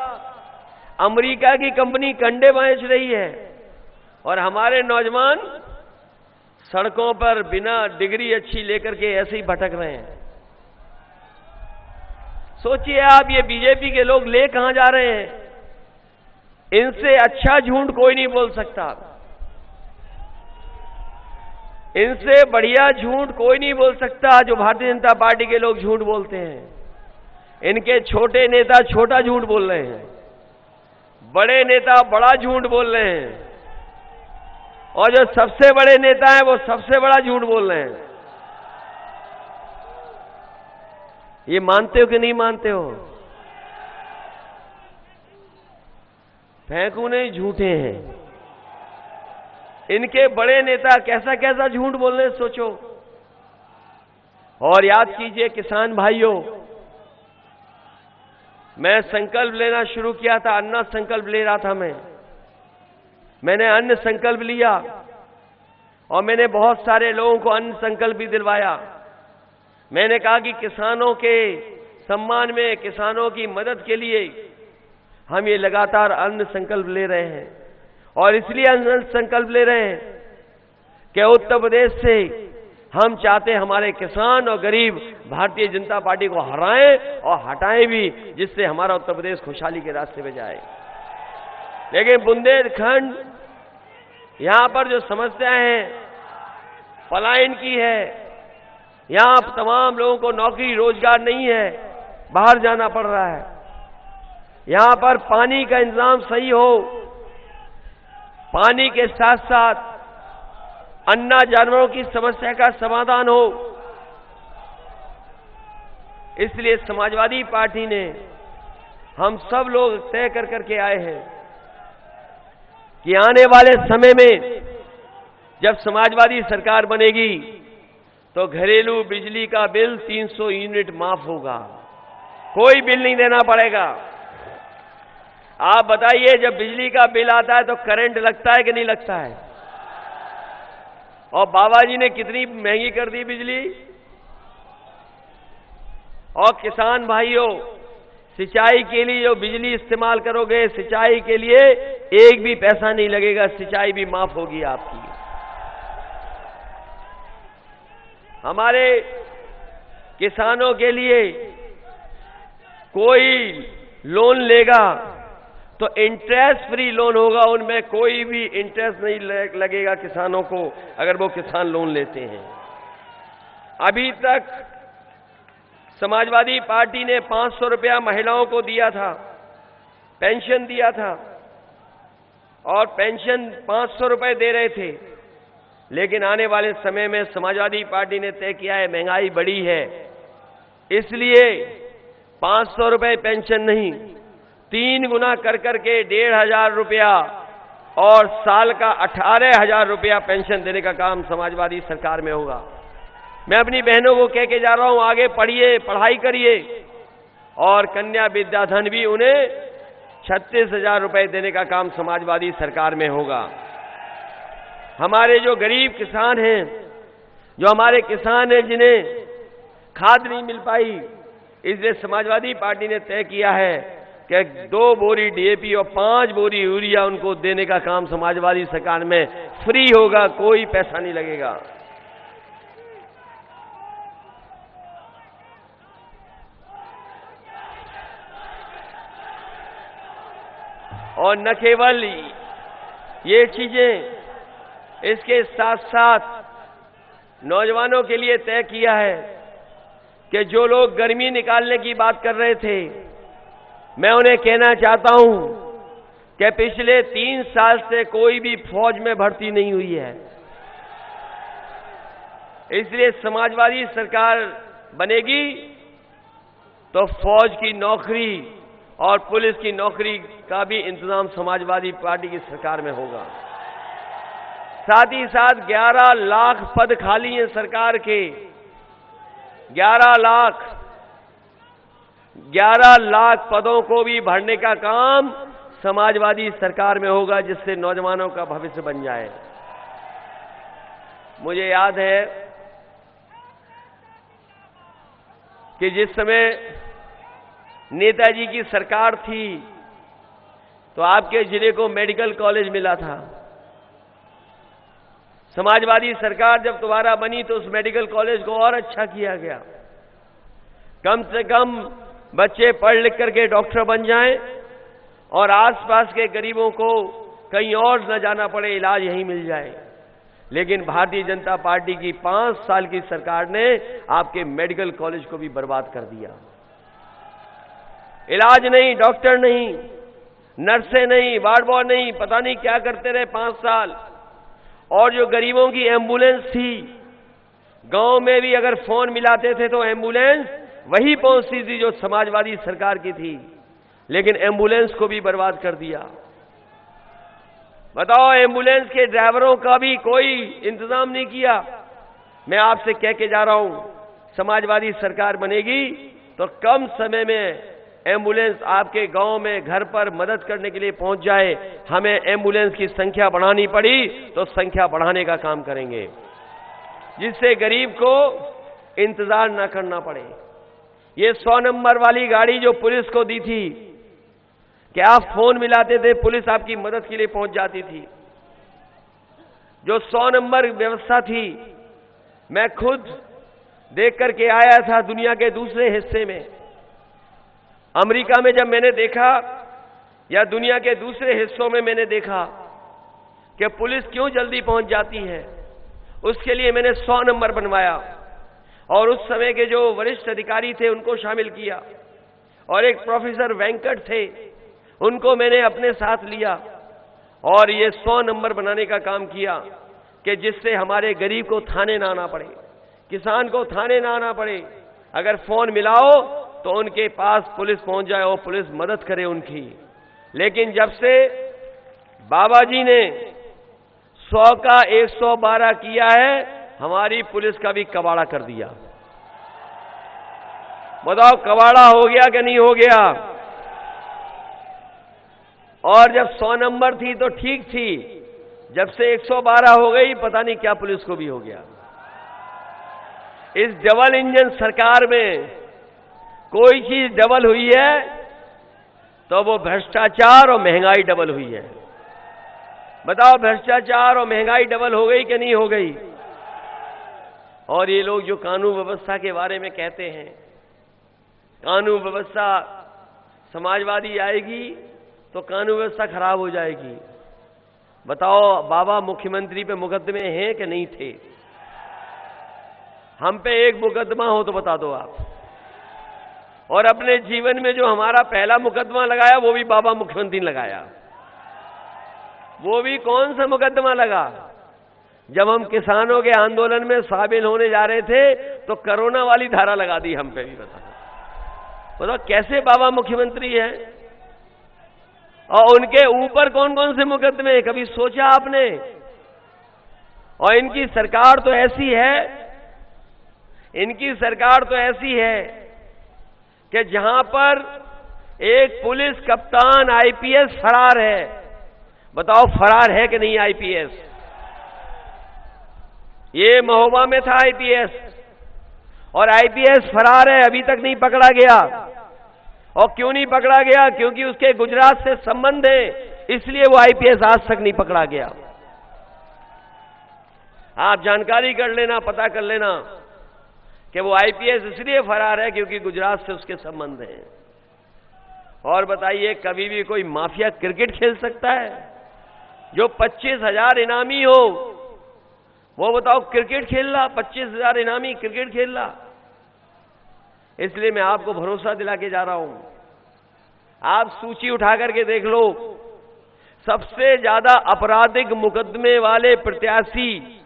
अमेरिका की कंपनी कंडे बेच रही है और हमारे नौजवान सड़कों पर बिना डिग्री अच्छी लेकर के ऐसे ही भटक रहे हैं। सोचिए आप, ये बीजेपी के लोग ले कहां जा रहे हैं? इनसे अच्छा झूठ कोई नहीं बोल सकता, इनसे बढ़िया झूठ कोई नहीं बोल सकता जो भारतीय जनता पार्टी के लोग झूठ बोलते हैं। इनके छोटे नेता छोटा झूठ बोल रहे हैं, बड़े नेता बड़ा झूठ बोल रहे हैं, और जो सबसे बड़े नेता हैं वो सबसे बड़ा झूठ बोल रहे हैं। ये मानते हो कि नहीं मानते हो? फेंकू नहीं, झूठे हैं। इनके बड़े नेता कैसा कैसा झूठ बोल रहे हैं, सोचो। और याद कीजिए किसान भाइयों, मैं संकल्प लेना शुरू किया था, अन्न संकल्प ले रहा था मैंने अन्न संकल्प लिया, और मैंने बहुत सारे लोगों को अन्न संकल्प भी दिलवाया। मैंने कहा कि किसानों के सम्मान में, किसानों की मदद के लिए हम ये लगातार अन्न संकल्प ले रहे हैं, और इसलिए अन्न संकल्प ले रहे हैं कि उत्तर प्रदेश से हम चाहते हमारे किसान और गरीब भारतीय जनता पार्टी को हराएं और हटाएं भी, जिससे हमारा उत्तर प्रदेश खुशहाली के रास्ते पे जाए। लेकिन बुंदेलखंड, यहां पर जो समस्याएं हैं पलायन की है, यहां तमाम लोगों को नौकरी रोजगार नहीं है, बाहर जाना पड़ रहा है। यहां पर पानी का इंतजाम सही हो, पानी के साथ साथ अन्ना जानवरों की समस्या का समाधान हो। इसलिए समाजवादी पार्टी ने, हम सब लोग तय कर करके आए हैं कि आने वाले समय में जब समाजवादी सरकार बनेगी तो घरेलू बिजली का बिल 300 यूनिट माफ होगा, कोई बिल नहीं देना पड़ेगा। आप बताइए, जब बिजली का बिल आता है तो करंट लगता है कि नहीं लगता है? और बाबा जी ने कितनी महंगी कर दी बिजली। और किसान भाइयों, सिंचाई के लिए जो बिजली इस्तेमाल करोगे, सिंचाई के लिए एक भी पैसा नहीं लगेगा, सिंचाई भी माफ होगी आपकी। हमारे किसानों के लिए कोई लोन लेगा तो इंटरेस्ट फ्री लोन होगा, उनमें कोई भी इंटरेस्ट नहीं लगेगा किसानों को, अगर वो किसान लोन लेते हैं। अभी तक समाजवादी पार्टी ने 500 रुपया महिलाओं को दिया था, पेंशन दिया था, और पेंशन 500 रुपए दे रहे थे। लेकिन आने वाले समय में समाजवादी पार्टी ने तय किया है, महंगाई बढ़ी है, इसलिए 500 रुपए पेंशन नहीं, 3 गुना कर करके 1500 रुपया और साल का 18,000 रुपया पेंशन देने का काम समाजवादी सरकार में होगा। मैं अपनी बहनों को कह के जा रहा हूं, आगे पढ़िए, पढ़ाई करिए, और कन्या विद्याधन भी उन्हें 36,000 रुपए देने का काम समाजवादी सरकार में होगा। हमारे जो गरीब किसान हैं, जो हमारे किसान हैं जिन्हें खाद नहीं मिल पाई, इसलिए समाजवादी पार्टी ने तय किया है कि 2 बोरी डीएपी और 5 बोरी यूरिया उनको देने का काम समाजवादी सरकार में फ्री होगा, कोई पैसा नहीं लगेगा। और न केवल ये चीजें, इसके साथ साथ नौजवानों के लिए तय किया है कि जो लोग गर्मी निकालने की बात कर रहे थे, मैं उन्हें कहना चाहता हूं कि पिछले 3 साल से कोई भी फौज में भर्ती नहीं हुई है। इसलिए समाजवादी सरकार बनेगी तो फौज की नौकरी और पुलिस की नौकरी का भी इंतजाम समाजवादी पार्टी की सरकार में होगा। साथ ही साथ 11 लाख पद खाली हैं सरकार के। 11 लाख पदों को भी भरने का काम समाजवादी सरकार में होगा, जिससे नौजवानों का भविष्य बन जाए। मुझे याद है कि जिस समय नेताजी की सरकार थी तो आपके जिले को मेडिकल कॉलेज मिला था। समाजवादी सरकार जब दोबारा बनी तो उस मेडिकल कॉलेज को और अच्छा किया गया। कम से कम बच्चे पढ़ लिख करके डॉक्टर बन जाएं और आसपास के गरीबों को कहीं और न जाना पड़े, इलाज यहीं मिल जाए। लेकिन भारतीय जनता पार्टी की 5 साल की सरकार ने आपके मेडिकल कॉलेज को भी बर्बाद कर दिया। इलाज नहीं, डॉक्टर नहीं, नर्सें नहीं, वार्ड बॉय नहीं, पता नहीं क्या करते रहे 5 साल। और जो गरीबों की एम्बुलेंस थी, गांव में भी अगर फोन मिलाते थे तो एम्बुलेंस वही पहुंचती थी जो समाजवादी सरकार की थी, लेकिन एम्बुलेंस को भी बर्बाद कर दिया। बताओ, एम्बुलेंस के ड्राइवरों का भी कोई इंतजाम नहीं किया। मैं आपसे कह के जा रहा हूं, समाजवादी सरकार बनेगी तो कम समय में एम्बुलेंस आपके गांव में घर पर मदद करने के लिए पहुंच जाए। हमें एम्बुलेंस की संख्या बढ़ानी पड़ी तो संख्या बढ़ाने का काम करेंगे, जिससे गरीब को इंतजार न करना पड़े। ये 100 नंबर वाली गाड़ी जो पुलिस को दी थी, कि आप फोन मिलाते थे, पुलिस आपकी मदद के लिए पहुंच जाती थी। जो 100 नंबर व्यवस्था थी, मैं खुद देख करके आया था दुनिया के दूसरे हिस्से में। अमेरिका में जब मैंने देखा या दुनिया के दूसरे हिस्सों में मैंने देखा कि पुलिस क्यों जल्दी पहुंच जाती है, उसके लिए मैंने 100 नंबर बनवाया और उस समय के जो वरिष्ठ अधिकारी थे उनको शामिल किया और एक प्रोफेसर वेंकट थे, उनको मैंने अपने साथ लिया और ये 100 नंबर बनाने का काम किया कि जिससे हमारे गरीब को थाने ना आना पड़े, किसान को थाने ना आना पड़े। अगर फोन मिलाओ तो उनके पास पुलिस पहुंच जाए और पुलिस मदद करे उनकी। लेकिन जब से बाबा जी ने 100 का 112 किया है, हमारी पुलिस का भी कबाड़ा कर दिया। बताओ, कबाड़ा हो गया कि नहीं हो गया? और जब 100 नंबर थी तो ठीक थी, जब से 112 हो गई, पता नहीं क्या पुलिस को भी हो गया। इस डबल इंजन सरकार में कोई चीज डबल हुई है तो वो भ्रष्टाचार और महंगाई डबल हुई है। बताओ, भ्रष्टाचार और महंगाई डबल हो गई कि नहीं हो गई? और ये लोग जो कानून व्यवस्था के बारे में कहते हैं, कानून व्यवस्था समाजवादी आएगी तो कानून व्यवस्था खराब हो जाएगी। बताओ, बाबा मुख्यमंत्री पे मुकदमे हैं कि नहीं थे? हम पे एक मुकदमा हो तो बता दो आप। और अपने जीवन में जो हमारा पहला मुकदमा लगाया वो भी बाबा मुख्यमंत्री ने लगाया। वो भी कौन सा मुकदमा लगा? जब हम किसानों के आंदोलन में शामिल होने जा रहे थे तो कोरोना वाली धारा लगा दी हम पे भी। बताओ कैसे बाबा मुख्यमंत्री है और उनके ऊपर कौन कौन से मुकदमे, कभी सोचा आपने? और इनकी सरकार तो ऐसी है, इनकी सरकार तो ऐसी है कि जहां पर एक पुलिस कप्तान आईपीएस फरार है। बताओ, फरार है कि नहीं आईपीएस? ये महोबा में था आईपीएस और आईपीएस फरार है, अभी तक नहीं पकड़ा गया। और क्यों नहीं पकड़ा गया? क्योंकि उसके गुजरात से संबंध है, इसलिए वो आईपीएस आज तक नहीं पकड़ा गया। आप जानकारी कर लेना, पता कर लेना कि वो आईपीएस इसलिए फरार है क्योंकि गुजरात से उसके संबंध हैं। और बताइए, कभी भी कोई माफिया क्रिकेट खेल सकता है? जो 25,000 इनामी हो वो बताओ क्रिकेट खेल रहा, 25,000 इनामी क्रिकेट खेल रहा। इसलिए मैं आपको भरोसा दिला के जा रहा हूं। आप सूची उठा करके देख लो, सबसे ज्यादा आपराधिक मुकदमे वाले प्रत्याशी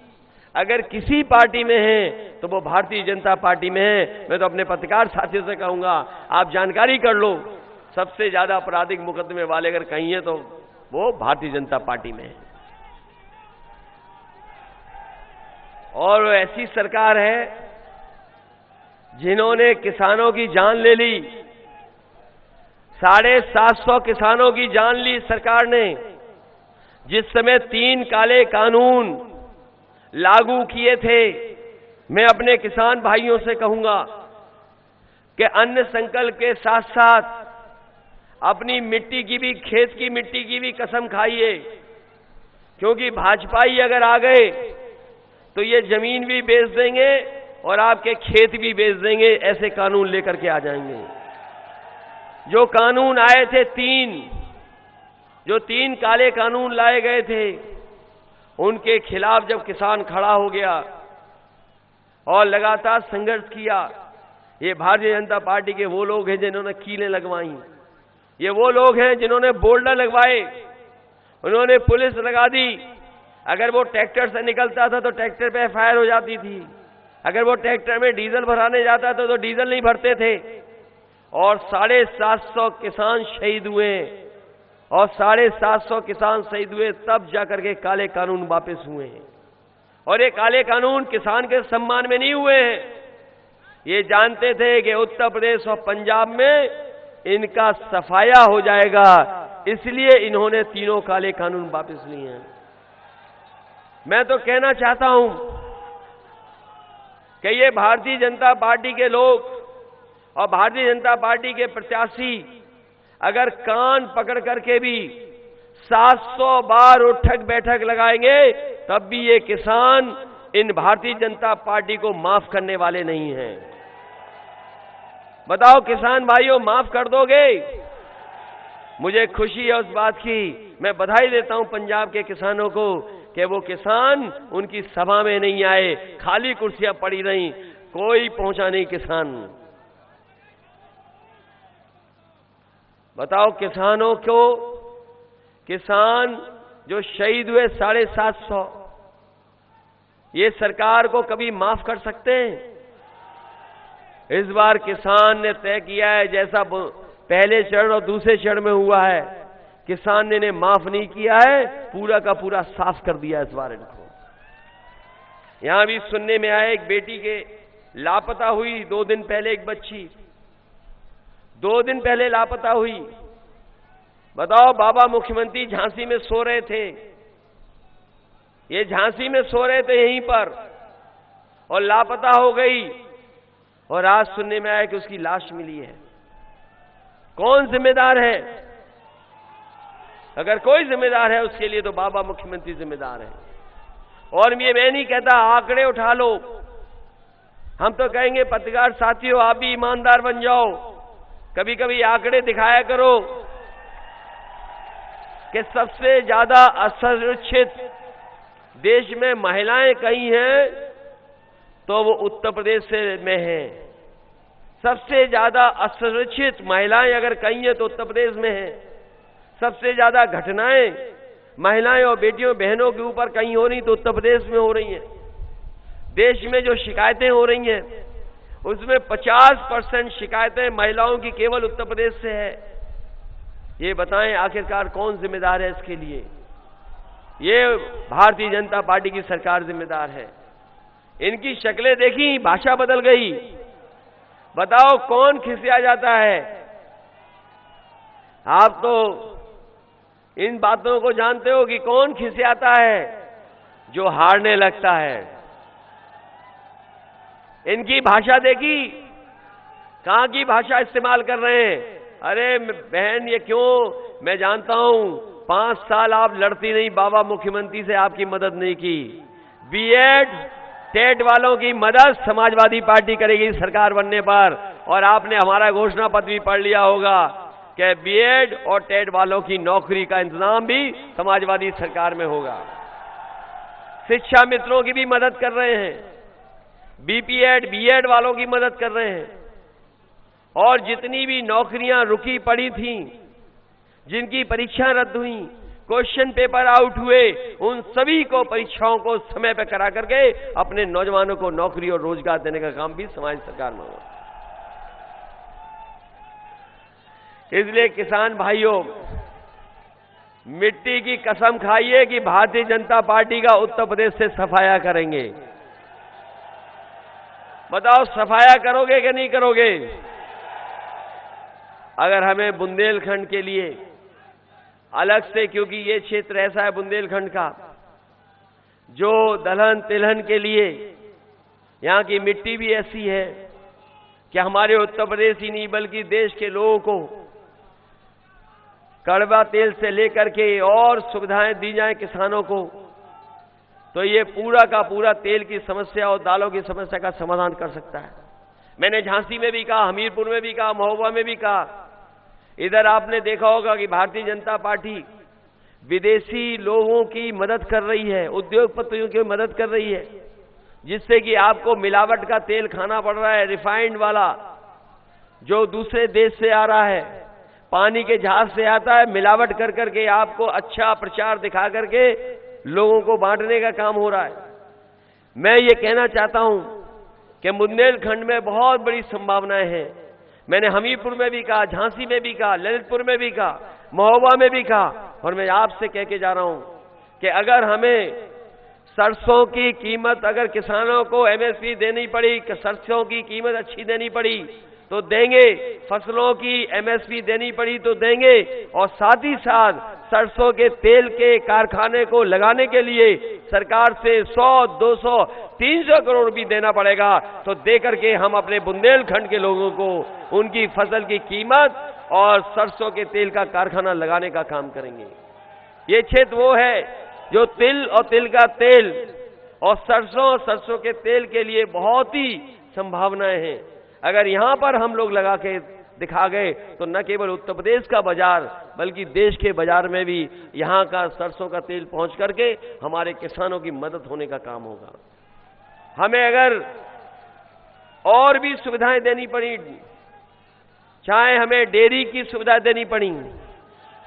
अगर किसी पार्टी में हैं तो वो भारतीय जनता पार्टी में है। मैं तो अपने पत्रकार साथियों से कहूंगा, आप जानकारी कर लो, सबसे ज्यादा आपराधिक मुकदमे वाले अगर कहीं है तो वो भारतीय जनता पार्टी में है। और ऐसी सरकार है जिन्होंने किसानों की जान ले ली, 750 किसानों की जान ली सरकार ने। जिस समय 3 काले कानून लागू किए थे, मैं अपने किसान भाइयों से कहूंगा कि अन्न संकल्प के साथ साथ अपनी मिट्टी की भी, खेत की मिट्टी की भी कसम खाइए, क्योंकि भाजपाई अगर आ गए तो ये जमीन भी बेच देंगे और आपके खेत भी बेच देंगे। ऐसे कानून लेकर के आ जाएंगे। जो कानून आए थे 3 काले कानून लाए गए थे, उनके खिलाफ जब किसान खड़ा हो गया और लगातार संघर्ष किया, ये भारतीय जनता पार्टी के वो लोग हैं जिन्होंने कीलें लगवाई, ये वो लोग हैं जिन्होंने बोल्डर लगवाए, उन्होंने पुलिस लगा दी। अगर वो ट्रैक्टर से निकलता था तो ट्रैक्टर पे एफआईआर हो जाती थी, अगर वो ट्रैक्टर में डीजल भराने जाता था तो डीजल नहीं भरते थे। और 750 किसान शहीद हुए, और 750 किसान शहीद हुए तब जाकर के काले कानून वापस हुए हैं। और ये काले कानून किसान के सम्मान में नहीं हुए हैं, ये जानते थे कि उत्तर प्रदेश और पंजाब में इनका सफाया हो जाएगा, इसलिए इन्होंने तीनों काले कानून वापस लिए हैं। मैं तो कहना चाहता हूं कि ये भारतीय जनता पार्टी के लोग और भारतीय जनता पार्टी के प्रत्याशी अगर कान पकड़ करके भी 700 बार उठक बैठक लगाएंगे, तब भी ये किसान इन भारतीय जनता पार्टी को माफ करने वाले नहीं हैं। बताओ किसान भाइयों, माफ कर दोगे? मुझे खुशी है उस बात की। मैं बधाई देता हूं पंजाब के किसानों को कि वो किसान उनकी सभा में नहीं आए, खाली कुर्सियां पड़ी रहीं, कोई पहुंचा नहीं किसान। बताओ किसानों को, किसान जो शहीद हुए 750, ये सरकार को कभी माफ कर सकते हैं? इस बार किसान ने तय किया है, जैसा पहले चरण और दूसरे चरण में हुआ है, किसान ने इन्हें माफ नहीं किया है, पूरा का पूरा साफ कर दिया इस बार इनको। यहां भी सुनने में आया एक बेटी के लापता हुई 2 दिन पहले, एक बच्ची 2 दिन पहले लापता हुई। बताओ, बाबा मुख्यमंत्री झांसी में सो रहे थे, ये झांसी में सो रहे थे यहीं पर, और लापता हो गई, और आज सुनने में आया कि उसकी लाश मिली है। कौन जिम्मेदार है? अगर कोई जिम्मेदार है उसके लिए तो बाबा मुख्यमंत्री जिम्मेदार है। और ये मैं नहीं कहता आंकड़े उठा लो, हम तो कहेंगे पत्रकार साथियों, आप भी ईमानदार बन जाओ, कभी कभी आंकड़े दिखाया करो कि सबसे ज्यादा असुरक्षित देश में महिलाएं कहीं हैं तो वो उत्तर प्रदेश में हैं। सबसे ज्यादा असुरक्षित महिलाएं अगर कहीं हैं तो उत्तर प्रदेश में हैं। सबसे ज्यादा घटनाएं महिलाएं और बेटियों बहनों के ऊपर कहीं हो रही तो उत्तर प्रदेश में हो रही हैं। देश में जो शिकायतें हो रही हैं उसमें 50% शिकायतें महिलाओं की केवल उत्तर प्रदेश से है। ये बताएं आखिरकार कौन जिम्मेदार है इसके लिए? ये भारतीय जनता पार्टी की सरकार जिम्मेदार है। इनकी शक्लें देखी, भाषा बदल गई। बताओ कौन खिसिया जाता है? आप तो इन बातों को जानते हो कि कौन खिसियाता है? जो हारने लगता है। इनकी भाषा देखी, कहां की भाषा इस्तेमाल कर रहे हैं? अरे बहन, ये क्यों? मैं जानता हूं 5 साल आप लड़ती नहीं, बाबा मुख्यमंत्री से आपकी मदद नहीं की। बीएड टेट वालों की मदद समाजवादी पार्टी करेगी सरकार बनने पर, और आपने हमारा घोषणा पत्र भी पढ़ लिया होगा कि बीएड और टेट वालों की नौकरी का इंतजाम भी समाजवादी सरकार में होगा। शिक्षा मित्रों की भी मदद कर रहे हैं, बीपीएड बीएड वालों की मदद कर रहे हैं। और जितनी भी नौकरियां रुकी पड़ी थीं, जिनकी परीक्षा रद्द हुई, क्वेश्चन पेपर आउट हुए, उन सभी को परीक्षाओं को समय पर करा करके अपने नौजवानों को नौकरी और रोजगार देने का काम भी समाज सरकार में हुआ। इसलिए किसान भाइयों, मिट्टी की कसम खाइए कि भारतीय जनता पार्टी का उत्तर प्रदेश से सफाया करेंगे। बताओ, सफाया करोगे कि नहीं करोगे? अगर हमें बुंदेलखंड के लिए अलग से, क्योंकि ये क्षेत्र ऐसा है बुंदेलखंड का जो दलहन तिलहन के लिए यहां की मिट्टी भी ऐसी है कि हमारे उत्तर प्रदेश ही नहीं बल्कि देश के लोगों को कड़वा तेल से लेकर के और सुविधाएं दी जाएं किसानों को, तो ये पूरा का पूरा तेल की समस्या और दालों की समस्या का समाधान कर सकता है। मैंने झांसी में भी कहा, हमीरपुर में भी कहा, महोबा में भी कहा। इधर आपने देखा होगा कि भारतीय जनता पार्टी विदेशी लोगों की मदद कर रही है, उद्योगपतियों की मदद कर रही है, जिससे कि आपको मिलावट का तेल खाना पड़ रहा है, रिफाइंड वाला जो दूसरे देश से आ रहा है, पानी के जहाज से आता है, मिलावट कर करके आपको अच्छा प्रचार दिखा करके लोगों को बांटने का काम हो रहा है। मैं ये कहना चाहता हूं कि बुंदेलखंड में बहुत बड़ी संभावनाएं हैं। मैंने हमीरपुर में भी कहा, झांसी में भी कहा, ललितपुर में भी कहा, महोबा में भी कहा, और मैं आपसे कह के जा रहा हूं कि अगर हमें सरसों की कीमत, अगर किसानों को एमएसपी देनी पड़ी, सरसों की कीमत अच्छी देनी पड़ी तो देंगे, फसलों की एमएसपी देनी पड़ी तो देंगे, और साथ ही साथ सरसों के तेल के कारखाने को लगाने के लिए सरकार से 100, 200, 300 करोड़ भी देना पड़ेगा, तो देकर के हम अपने बुंदेलखंड के लोगों को उनकी फसल की कीमत और सरसों के तेल का कारखाना लगाने का काम करेंगे। ये क्षेत्र वो है जो तिल और तिल का तेल और सरसों के तेल के लिए बहुत ही संभावनाएं हैं। अगर यहां पर हम लोग लगा के दिखा गए तो न केवल उत्तर प्रदेश का बाजार बल्कि देश के बाजार में भी यहां का सरसों का तेल पहुंच करके हमारे किसानों की मदद होने का काम होगा। हमें अगर और भी सुविधाएं देनी पड़ी, चाहे हमें डेयरी की सुविधा देनी पड़ी,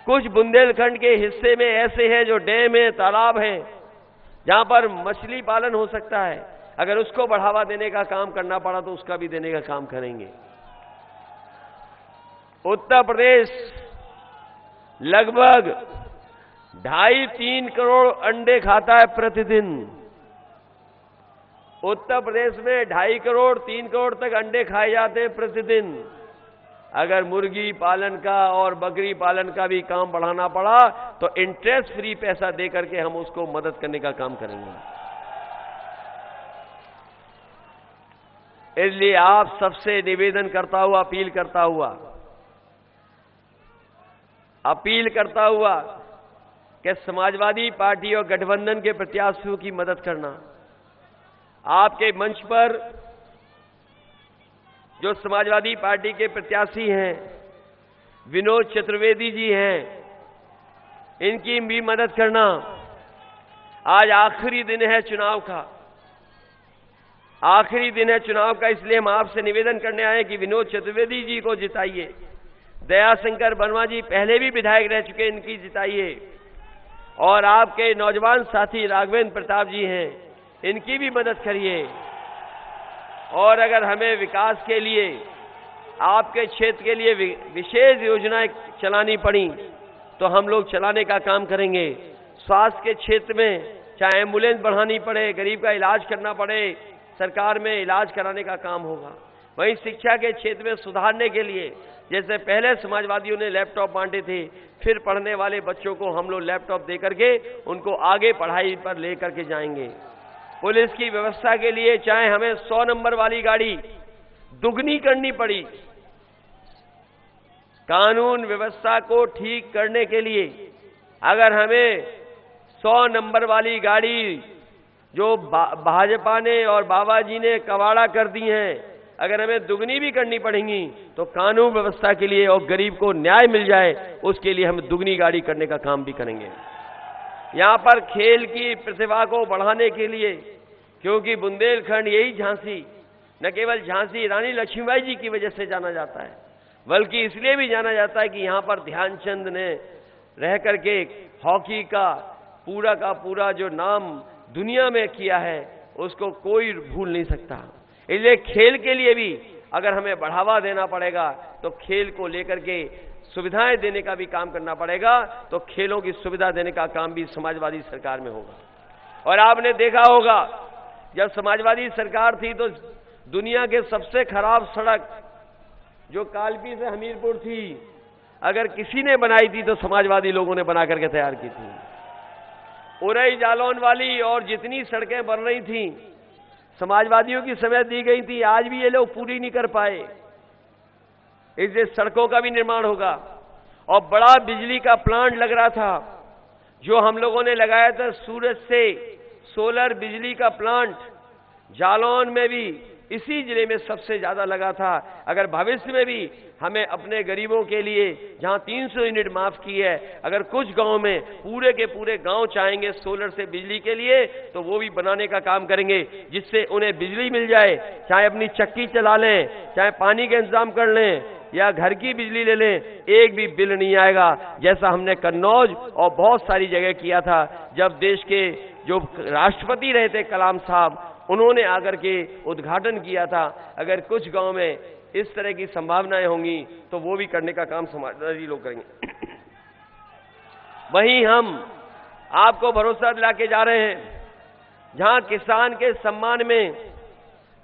कुछ बुंदेलखंड के हिस्से में ऐसे हैं जो डैम है, तालाब है, जहां पर मछली पालन हो सकता है, अगर उसको बढ़ावा देने का काम करना पड़ा तो उसका भी देने का काम करेंगे। उत्तर प्रदेश लगभग 2.5-3 करोड़ अंडे खाता है प्रतिदिन। उत्तर प्रदेश में 2.5 करोड़ 3 करोड़ तक अंडे खाए जाते हैं प्रतिदिन। अगर मुर्गी पालन का और बकरी पालन का भी काम बढ़ाना पड़ा तो इंटरेस्ट फ्री पैसा दे करके हम उसको मदद करने का काम करेंगे। इसलिए आप सबसे निवेदन करता हुआ, अपील करता हुआ कि समाजवादी पार्टी और गठबंधन के प्रत्याशियों की मदद करना। आपके मंच पर जो समाजवादी पार्टी के प्रत्याशी हैं, विनोद चतुर्वेदी जी हैं, इनकी भी मदद करना। आज आखिरी दिन है चुनाव का, आखिरी दिन है चुनाव का, इसलिए हम आपसे निवेदन करने आए कि विनोद चतुर्वेदी जी को जिताइए। दयाशंकर वर्मा जी पहले भी विधायक रह चुके, इनकी जिताइए। और आपके नौजवान साथी राघवेंद्र प्रताप जी हैं, इनकी भी मदद करिए। और अगर हमें विकास के लिए, आपके क्षेत्र के लिए विशेष योजनाएं चलानी पड़ी तो हम लोग चलाने का काम करेंगे। स्वास्थ्य के क्षेत्र में चाहे एम्बुलेंस बढ़ानी पड़े, गरीब का इलाज करना पड़े, सरकार में इलाज कराने का काम होगा। वहीं शिक्षा के क्षेत्र में सुधारने के लिए, जैसे पहले समाजवादियों ने लैपटॉप बांटे थे, फिर पढ़ने वाले बच्चों को हम लोग लैपटॉप दे करके उनको आगे पढ़ाई पर ले करके जाएंगे। पुलिस की व्यवस्था के लिए चाहे हमें 100 नंबर वाली गाड़ी दुगनी करनी पड़ी, कानून व्यवस्था को ठीक करने के लिए अगर हमें 100 नंबर वाली गाड़ी जो भाजपा ने और बाबा जी ने कबाड़ा कर दी हैं, अगर हमें दुगनी भी करनी पड़ेंगी तो कानून व्यवस्था के लिए और गरीब को न्याय मिल जाए उसके लिए हम दुगनी गाड़ी करने का काम भी करेंगे। यहां पर खेल की प्रतिभा को बढ़ाने के लिए, क्योंकि बुंदेलखंड यही झांसी, न केवल झांसी रानी लक्ष्मीबाई जी की वजह से जाना जाता है, बल्कि इसलिए भी जाना जाता है कि यहाँ पर ध्यानचंद ने रह करके हॉकी का पूरा जो नाम दुनिया में किया है उसको कोई भूल नहीं सकता। इसलिए खेल के लिए भी अगर हमें बढ़ावा देना पड़ेगा तो खेल को लेकर के सुविधाएं देने का भी काम करना पड़ेगा, तो खेलों की सुविधा देने का काम भी समाजवादी सरकार में होगा। और आपने देखा होगा जब समाजवादी सरकार थी तो दुनिया के सबसे खराब सड़क जो कालपी से हमीरपुर थी, अगर किसी ने बनाई थी तो समाजवादी लोगों ने बना करके तैयार की थी। उरई जालौन वाली और जितनी सड़कें बन रही थी समाजवादियों की समय दी गई थी, आज भी ये लोग पूरी नहीं कर पाए। इससे सड़कों का भी निर्माण होगा। और बड़ा बिजली का प्लांट लग रहा था जो हम लोगों ने लगाया था, सूरज से सोलर बिजली का प्लांट जालौन में भी इसी जिले में सबसे ज्यादा लगा था। अगर भविष्य में भी हमें अपने गरीबों के लिए जहां 300 यूनिट माफ की है, अगर कुछ गांव में पूरे के पूरे गांव चाहेंगे सोलर से बिजली के लिए तो वो भी बनाने का काम करेंगे, जिससे उन्हें बिजली मिल जाए, चाहे अपनी चक्की चला लें, चाहे पानी का इंतजाम कर लें या घर की बिजली ले लें, एक भी बिल नहीं आएगा। जैसा हमने कन्नौज और बहुत सारी जगह किया था। जब देश के जो राष्ट्रपति रहे थे कलाम साहब, उन्होंने आकर के उद्घाटन किया था। अगर कुछ गांव में इस तरह की संभावनाएं होंगी तो वो भी करने का काम समाजवादी लोग करेंगे। वहीं हम आपको भरोसा दिला के जा रहे हैं, जहां किसान के सम्मान में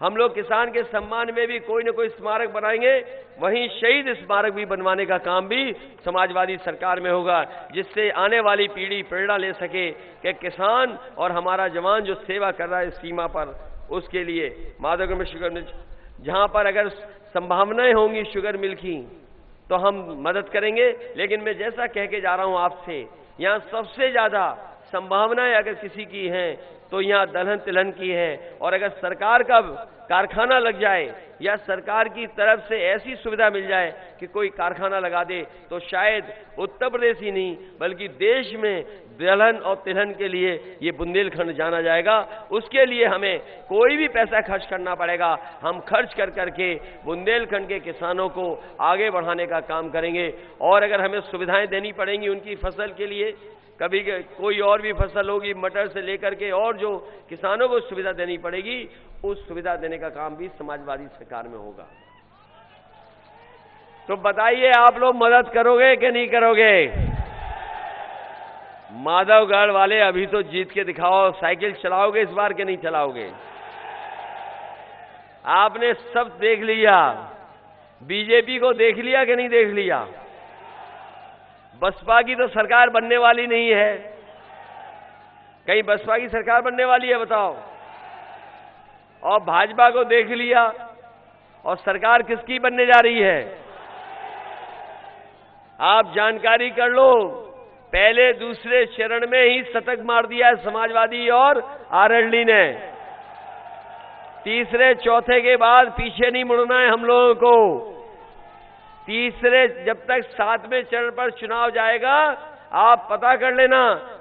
हम लोग किसान के सम्मान में भी कोई न कोई स्मारक बनाएंगे, वहीं शहीद स्मारक भी बनवाने का काम भी समाजवादी सरकार में होगा, जिससे आने वाली पीढ़ी प्रेरणा ले सके कि किसान और हमारा जवान जो सेवा कर रहा है सीमा पर, उसके लिए माधवगढ़ में शुगर मिल, जहां पर अगर संभावनाएं होंगी शुगर मिल की तो हम मदद करेंगे। लेकिन मैं जैसा कह के जा रहा हूं आपसे, यहां सबसे ज्यादा संभावनाएं अगर किसी की हैं तो यहाँ दलहन तिलहन की है। और अगर सरकार का कारखाना लग जाए या सरकार की तरफ से ऐसी सुविधा मिल जाए कि कोई कारखाना लगा दे, तो शायद उत्तर प्रदेश ही नहीं बल्कि देश में दलहन और तिलहन के लिए ये बुंदेलखंड जाना जाएगा। उसके लिए हमें कोई भी पैसा खर्च करना पड़ेगा, हम खर्च कर करके बुंदेलखंड के किसानों को आगे बढ़ाने का काम करेंगे। और अगर हमें सुविधाएं देनी पड़ेंगी उनकी फसल के लिए, कभी कोई और भी फसल होगी मटर से लेकर के, और जो किसानों को सुविधा देनी पड़ेगी उस सुविधा देने का काम भी समाजवादी सरकार में होगा। तो बताइए आप लोग मदद करोगे कि नहीं करोगे? माधवगढ़ वाले अभी तो जीत के दिखाओ, साइकिल चलाओगे इस बार के नहीं चलाओगे? आपने सब देख लिया, बीजेपी को देख लिया कि नहीं देख लिया? बसपा की तो सरकार बनने वाली नहीं है। कहीं बसपा की सरकार बनने वाली है बताओ? और भाजपा को देख लिया, और सरकार किसकी बनने जा रही है? आप जानकारी कर लो, पहले दूसरे चरण में ही शतक मार दिया है समाजवादी और आरएलडी ने। तीसरे चौथे के बाद पीछे नहीं मुड़ना है हम लोगों को। तीसरे जब तक 7वें चरण पर चुनाव जाएगा, आप पता कर लेना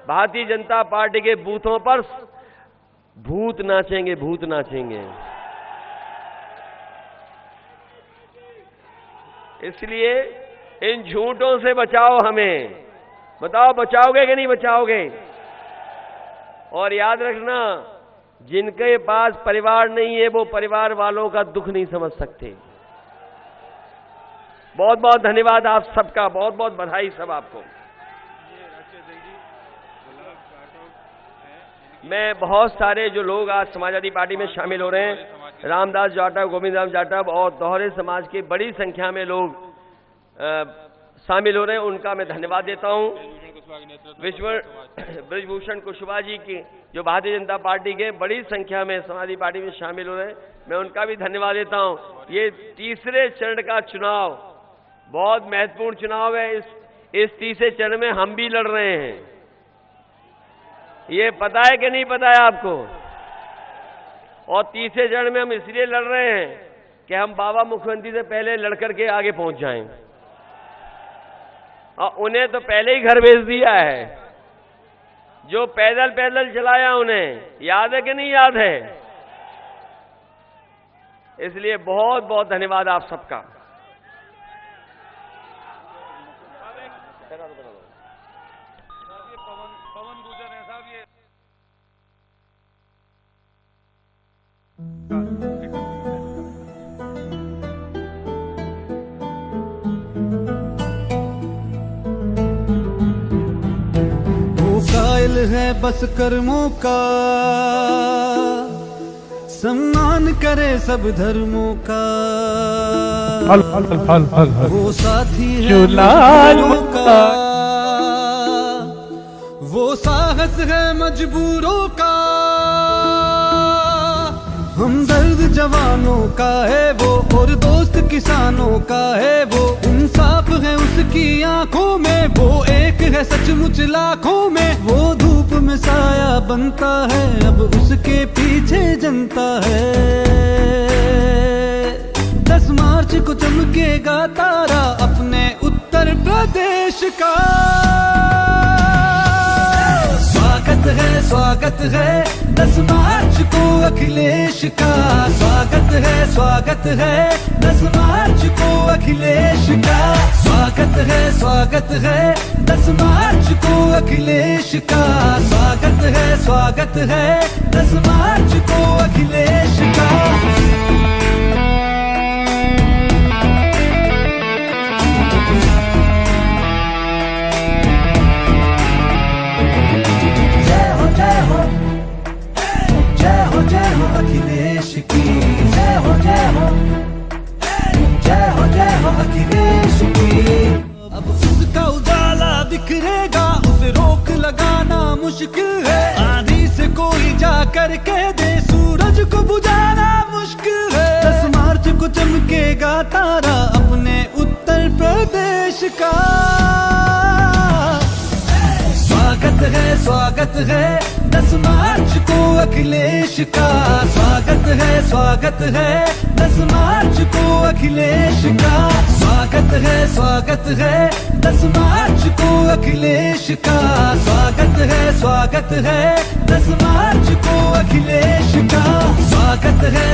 भारतीय जनता पार्टी के बूथों पर भूत नाचेंगे, भूत नाचेंगे। इसलिए इन झूठों से बचाओ हमें। बताओ बचाओगे कि नहीं बचाओगे? और याद रखना, जिनके पास परिवार नहीं है वो परिवार वालों का दुख नहीं समझ सकते। बहुत बहुत धन्यवाद आप सबका, बहुत बहुत बधाई सब आपको। मैं बहुत सारे जो लोग आज समाजवादी पार्टी में शामिल हो रहे हैं, रामदास जाटव, गोविंद राम जाटव और दोहरे समाज के बड़ी संख्या में लोग शामिल हो रहे हैं, उनका मैं धन्यवाद देता हूं। ब्रजभूषण कुशवाहा जी की जो भारतीय जनता पार्टी के बड़ी संख्या में समाजवादी पार्टी में शामिल हो रहे हैं, मैं उनका भी धन्यवाद देता हूं। ये तीसरे चरण का चुनाव बहुत महत्वपूर्ण चुनाव है। इस तीसरे चरण में हम भी लड़ रहे हैं, ये पता है कि नहीं पता है आपको? और तीसरे चरण में हम इसलिए लड़ रहे हैं कि हम बाबा मुख्यमंत्री से पहले लड़कर के आगे पहुंच जाएं। और उन्हें तो पहले ही घर भेज दिया है, जो पैदल पैदल चलाया उन्हें, याद है कि नहीं याद है? इसलिए बहुत बहुत धन्यवाद आप सबका। है बस कर्मों का, सम्मान करे सब धर्मों का। वो साथी है मजबूरों का, वो साहस है मजबूरों का। हमदर्द जवानों का है वो, और दोस्त किसानों का है वो। इंसाफ है उसकी आंखों में, वो एक है सचमुच लाखों में। वो धूप में साया बनता है, अब उसके पीछे जनता है। 10 मार्च को चमकेगा तारा अपने उत्तर प्रदेश का। स्वागत है 10 मार्च को अखिलेश का। स्वागत है 10 मार्च को अखिलेश का। स्वागत है 10 मार्च को अखिलेश का। स्वागत है 10 मार्च को अखिलेश का। जय हो अखिलेश की, जय हो अखिलेश की। अब उसका उजाला बिखरेगा, उसे रोक लगाना मुश्किल है। आंधी से कोई जा कर कह दे, सूरज को बुझाना मुश्किल है। 10 मार्च को चमकेगा तारा अपने उत्तर प्रदेश का। स्वागत है 10 मार्च को अखिलेश का। स्वागत है 10 मार्च को अखिलेश का। स्वागत है 10 मार्च को अखिलेश का। स्वागत है 10 मार्च को अखिलेश का। स्वागत है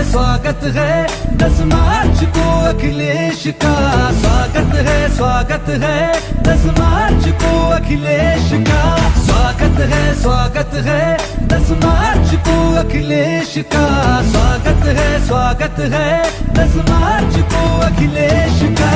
10 मार्च को अखिलेश का। स्वागत है 10 मार्च को अखिलेश का। स्वागत है 10 मार्च को अखिलेश का। स्वागत है 10 मार्च को अखिलेश का।